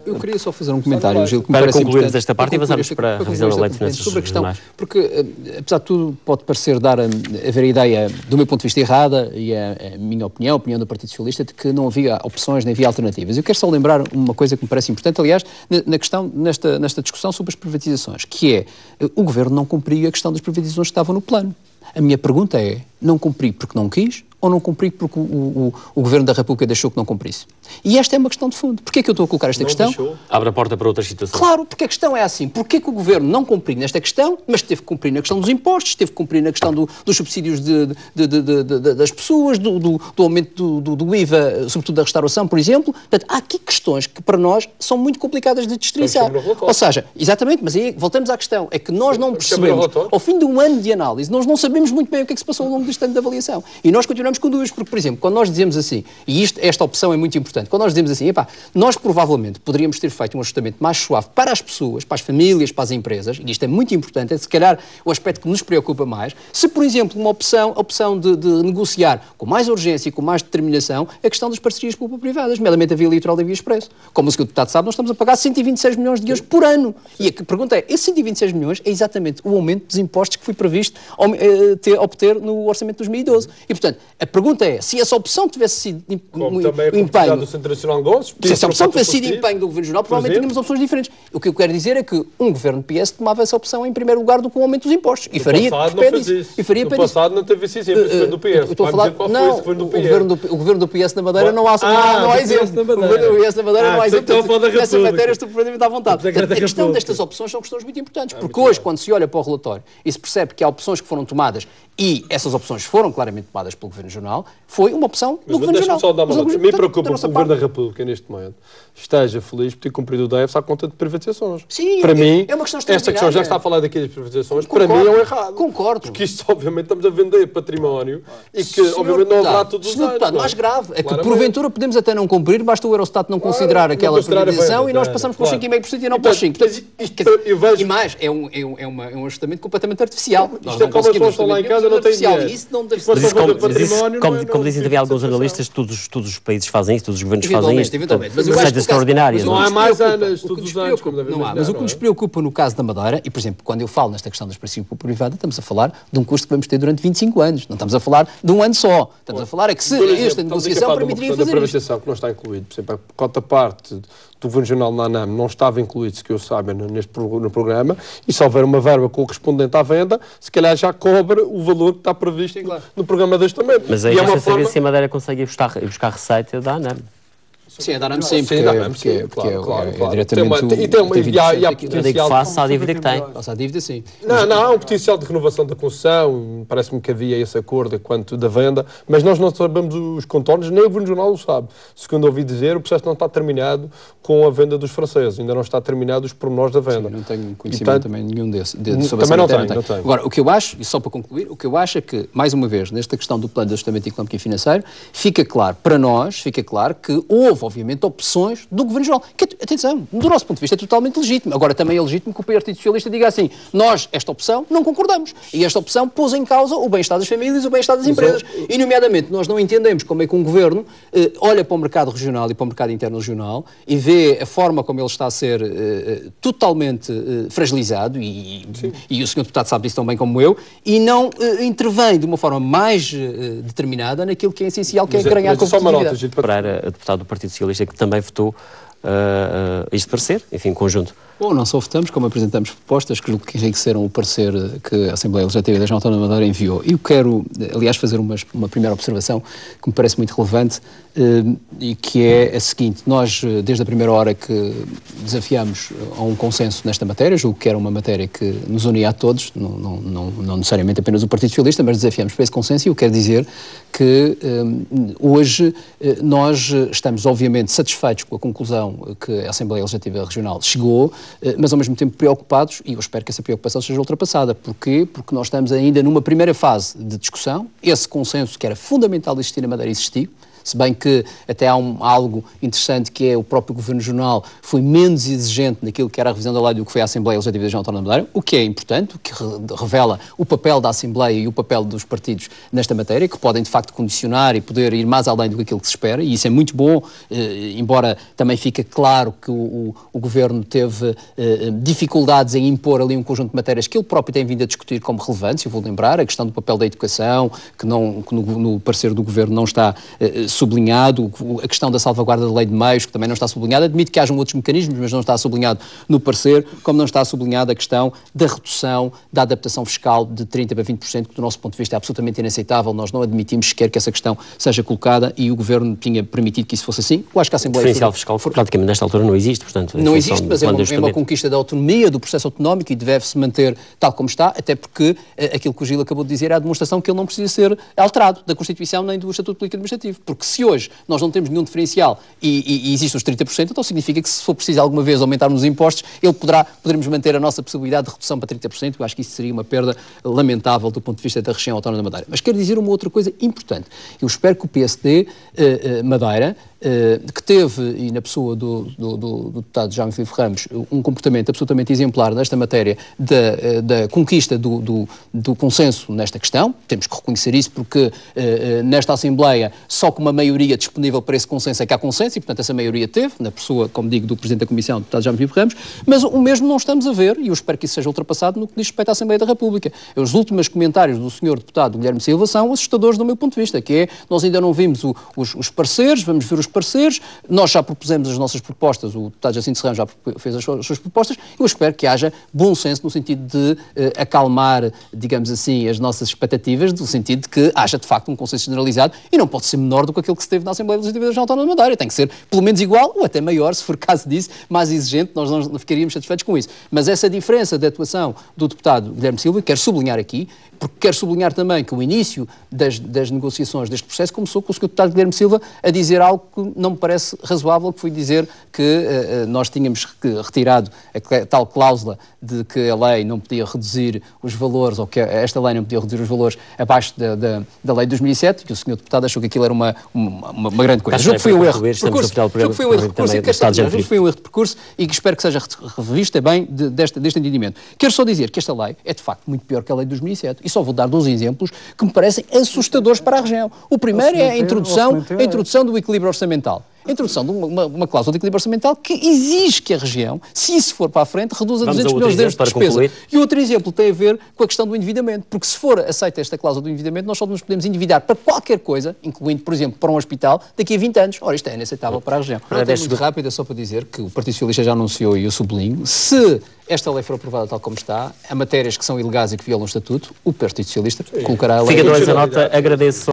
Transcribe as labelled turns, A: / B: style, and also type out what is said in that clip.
A: Eu queria só fazer um comentário, Gil,
B: para concluirmos esta parte e avançamos para a revisão da Lei de Finanças
A: sobre a questão,
B: Regionais.
A: porque, apesar de tudo, pode parecer haver a ideia, do meu ponto de vista, errada, e a minha opinião, a opinião do Partido Socialista, de que não havia opções, nem havia alternativas. Eu quero só lembrar uma coisa que me parece importante, aliás, nesta discussão sobre as privatizações, que é, o Governo não cumpria a questão das privatizações que estavam no plano. A minha pergunta é, não cumpri porque não quis, ou não cumpri porque o Governo da República deixou que não cumprisse? E esta é uma questão de fundo. Porquê é que eu estou a colocar esta questão?
C: Deixou.
B: Abre a porta para outras situações.
A: Claro, porque a questão é assim. Porquê que o Governo não cumpriu nesta questão, mas teve que cumprir na questão dos impostos, teve que cumprir na questão dos subsídios das pessoas, do aumento do IVA, sobretudo da restauração, por exemplo? Portanto, há aqui questões que para nós são muito complicadas de destrinçar. Ou seja, exatamente, mas aí voltamos à questão. É que nós não percebemos, ao fim de um ano de análise, nós não sabemos muito bem o que é que se passou ao longo deste ano de avaliação. E nós continuamos com dúvidas, porque, por exemplo, quando nós dizemos assim, e esta opção é muito importante, quando nós dizemos assim, epá, nós provavelmente poderíamos ter feito um ajustamento mais suave para as pessoas, para as famílias, para as empresas, e isto é muito importante, é se calhar o aspecto que nos preocupa mais, se, por exemplo, a opção de negociar com mais urgência e com mais determinação a questão das parcerias público-privadas, nomeadamente a via litoral e a via expresso. Como o Sr. Deputado sabe, nós estamos a pagar 126 milhões de euros por ano. E a pergunta é, esses 126 milhões é exatamente o aumento dos impostos que foi previsto obter no orçamento de 2012. E, portanto, a pergunta é, se essa opção tivesse sido
C: o empenho do Centro Nacional de Negócios,
A: se essa opção tivesse sido empenho do Governo Regional, provavelmente tínhamos opções diferentes. O que eu quero dizer é que um Governo PS tomava essa opção em primeiro lugar do que o aumento dos impostos. E faria
C: no passado não teve esse exemplo, o Governo do PS.
A: Estou a falar, não, o Governo do PS na Madeira não há exemplo. O Governo do PS na Madeira não há exemplo. Nessa matéria estou perfeitamente à vontade. A questão destas opções são questões muito importantes, porque hoje, quando se olha para o relatório e se percebe que há opções que foram tomadas e essas opções foram claramente tomadas pelo Governo Regional, foi uma opção do Governo Regional.
C: Me preocupa que o Governo da República, neste momento, esteja feliz por ter cumprido o déficit à conta de privatizações.
A: Sim,
C: para mim,
A: é uma questão
C: esta questão já está a falar daqui das privatizações, para mim é um errado.
A: Concordo.
C: Porque isto, obviamente, estamos a vender património e que, obviamente, não haverá todos os anos.
A: Mais grave é que, porventura, podemos até não cumprir, basta o Eurostat não considerar aquela privatização e nós passamos para os 5,5% e não para os 5%. E mais, é um ajustamento completamente artificial.
C: Isto é como as pessoas estão lá em casa não têm dinheiro.
B: Como dizem também alguns analistas, todos os países fazem isso, todos os governos fazem isto.
A: Mas
B: receitas extraordinárias.
C: Não há mais anos, todos os anos.
A: Mas o que nos preocupa no caso da Madeira, e por exemplo, quando eu falo nesta questão das parcerias público-privadas, estamos a falar de um custo que vamos ter durante 25 anos. Não estamos a falar de um ano só. Estamos a falar é que se esta negociação permitiria fazer
C: isto. Que não está incluído. Por exemplo, a cota parte do Governo Regional na ANAM não estava incluído, se que eu saiba, no programa, e se houver uma verba correspondente à venda, se calhar já cobra o valor que está previsto no programa de ajustamento.
B: Mas aí já saber se a Madeira consegue ir buscar receita da ANAM.
A: Sim, é da ANAM sim, porque é diretamente
B: e há potencial face à dívida que tem.
A: Face à dívida, sim.
C: Não, há um potencial de renovação da concessão, parece-me que havia esse acordo quanto da venda, mas nós não sabemos os contornos, nem o Governo Regional o sabe. Segundo ouvi dizer, o processo não está terminado com a venda dos franceses, ainda não está terminado os pormenores da venda.
A: Sim, não tenho conhecimento também nenhum sobre
C: também
A: essa
C: não tenho.
A: Agora, o que eu acho, e só para concluir, o que eu acho é que, mais uma vez, nesta questão do plano de ajustamento económico e financeiro, fica claro, para nós, que houve obviamente, opções do Governo Regional. Que, atenção, do nosso ponto de vista é totalmente legítimo. Agora, também é legítimo que o Partido Socialista diga assim, nós, esta opção, não concordamos. E esta opção pôs em causa o bem-estar das famílias e o bem-estar das empresas. E, nomeadamente, nós não entendemos como é que um Governo olha para o mercado regional e para o mercado interno regional e vê a forma como ele está a ser totalmente fragilizado, e o Sr. Deputado sabe disso tão bem como eu, e não intervém de uma forma mais determinada naquilo que é essencial, que é ganhar competitividade.
B: Para a deputada do Partido Socialista, que também votou este parecer, enfim, em conjunto.
A: Bom, não só votamos, como apresentamos propostas que enriqueceram o parecer que a Assembleia Legislativa da Região Autónoma da Madeira enviou. E eu quero, aliás, fazer uma primeira observação que me parece muito relevante e que é a seguinte. Nós, desde a primeira hora que desafiamos a um consenso nesta matéria, julgo que era uma matéria que nos unia a todos, não necessariamente apenas o Partido Socialista, mas desafiamos para esse consenso, e eu quero dizer que hoje nós estamos, obviamente, satisfeitos com a conclusão que a Assembleia Legislativa Regional chegou, mas ao mesmo tempo preocupados, e eu espero que essa preocupação seja ultrapassada. Porquê? Porque nós estamos ainda numa primeira fase de discussão. Esse consenso que era fundamental existir na Madeira existiu. se bem que até há algo interessante que é o próprio Governo Regional foi menos exigente naquilo que era a revisão da lei do que foi a Assembleia Legislativa da Região Autónoma da Madeira, o que é importante, o que revela o papel da Assembleia e o papel dos partidos nesta matéria, que podem de facto condicionar e poder ir mais além do que aquilo que se espera, e isso é muito bom, embora também fique claro que o Governo teve dificuldades em impor ali um conjunto de matérias que ele próprio tem vindo a discutir como relevantes. Eu vou lembrar a questão do papel da educação, que no parecer do Governo não está sublinhado, a questão da salvaguarda da lei de meios, que também não está sublinhada. Admito que hajam outros mecanismos, mas não está sublinhado no parecer, como não está sublinhada a questão da redução da adaptação fiscal de 30% para 20%, que do nosso ponto de vista é absolutamente inaceitável. Nós não admitimos sequer que essa questão seja colocada e o Governo tinha permitido que isso fosse assim. Eu acho que a Assembleia...
B: O diferencial fiscal, praticamente nesta altura, não existe, portanto...
A: Não existe, mas é uma conquista da autonomia, do processo autonómico e deve-se manter tal como está, até porque aquilo que o Gil acabou de dizer é a demonstração que ele não precisa ser alterado da Constituição nem do Estatuto Político Administrativo. Porque se hoje nós não temos nenhum diferencial e existem os 30%, então significa que se for preciso alguma vez aumentarmos os impostos, poderemos manter a nossa possibilidade de redução para 30%. Eu acho que isso seria uma perda lamentável do ponto de vista da região autónoma da Madeira. Mas quero dizer uma outra coisa importante. Eu espero que o PSD Madeira, que teve, e na pessoa do deputado Jaime Filipe Ramos, um comportamento absolutamente exemplar nesta matéria da conquista do consenso nesta questão. Temos que reconhecer isso porque nesta Assembleia só com uma maioria disponível para esse consenso é que há consenso e, portanto, essa maioria teve, na pessoa, como digo, do Presidente da Comissão, deputado Jaime Filipe Ramos, mas o mesmo não estamos a ver, e eu espero que isso seja ultrapassado no que diz respeito à Assembleia da República. Os últimos comentários do Sr. Deputado Guilherme Silva são assustadores do meu ponto de vista, que é, nós ainda não vimos os pareceres, vamos ver os pareceres, nós já propusemos as nossas propostas, o deputado Jacinto Serrano já fez as suas propostas, eu espero que haja bom senso no sentido de acalmar, digamos assim, as nossas expectativas, no sentido de que haja de facto um consenso generalizado e não pode ser menor do que aquele que se teve na Assembleia Legislativa da Região Autónoma da Madeira, tem que ser pelo menos igual ou até maior, se for caso disso, mais exigente, nós não ficaríamos satisfeitos com isso. Mas essa diferença de atuação do deputado Guilherme Silva, quero sublinhar aqui, porque quero sublinhar também que o início das negociações deste processo começou com o Sr. Deputado Guilherme Silva a dizer algo que não me parece razoável, que foi dizer que nós tínhamos retirado a tal cláusula de que a lei não podia reduzir os valores, ou que esta lei não podia reduzir os valores abaixo da lei de 2007, que o Sr. Deputado achou que aquilo era uma grande coisa. Julgo que foi um erro de percurso. Julgo que foi um erro de percurso e que espero que seja revista bem deste entendimento. Quero só dizer que esta lei é de facto muito pior que a lei de 2007 e só vou dar 2 exemplos que me parecem assustadores para a região. O primeiro é a introdução do equilíbrio orçamental. A introdução de uma cláusula de equilíbrio orçamental que exige que a região, se isso for para a frente, reduza 200 milhões de euros de despesa. E outro exemplo tem a ver com a questão do endividamento, porque se for aceita esta cláusula do endividamento, nós só nos podemos endividar para qualquer coisa, incluindo, por exemplo, para um hospital, daqui a 20 anos. Ora, isto é inaceitável para a região. É muito rápido, é só para dizer que o Partido Socialista já anunciou, e eu sublinho, se esta lei for aprovada tal como está, a matérias que são ilegais e que violam o Estatuto, o Partido Socialista colocará a lei...
B: Fica a nota, agradeço.